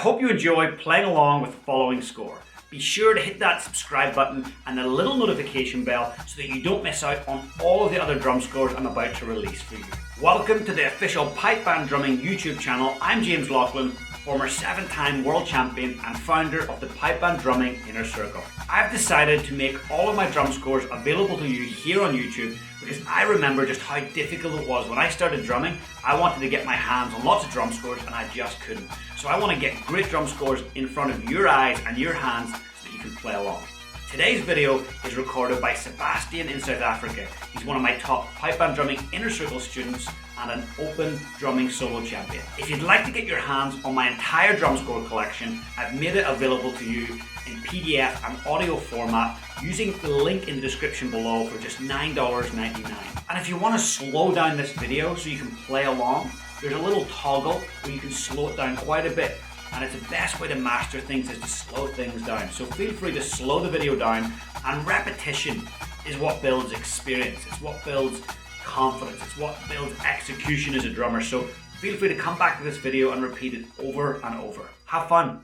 hope you enjoy playing along with the following score. Be sure to hit that subscribe button and the little notification bell so that you don't miss out on all of the other drum scores I'm about to release for you. Welcome to the official Pipe Band Drumming YouTube channel. I'm James Laughlin, former 7-time world champion and founder of the Pipe Band Drumming Inner Circle. I've decided to make all of my drum scores available to you here on YouTube because I remember just how difficult it was when I started drumming. I wanted to get my hands on lots of drum scores and I just couldn't. So I want to get great drum scores in front of your eyes and your hands so that you can play along. Today's video is recorded by Sebastian in South Africa. He's one of my top Pipe Band Drumming Inner Circle students and an open drumming solo champion. If you'd like to get your hands on my entire drum score collection, I've made it available to you in PDF and audio format using the link in the description below for just $9.99. And if you want to slow down this video so you can play along, there's a little toggle where you can slow it down quite a bit. And it's the best way to master things is to slow things down. So feel free to slow the video down, and repetition is what builds experience. It's what builds confidence. It's what builds execution as a drummer. So feel free to come back to this video and repeat it over and over. Have fun.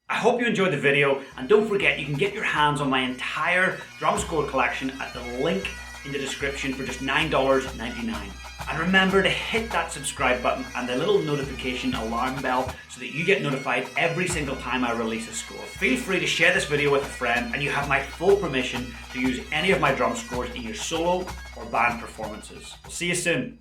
I hope you enjoyed the video, and don't forget you can get your hands on my entire drum score collection at the link in the description for just $9.99. And remember to hit that subscribe button and the little notification alarm bell so that you get notified every single time I release a score. Feel free to share this video with a friend, and you have my full permission to use any of my drum scores in your solo or band performances. We'll see you soon.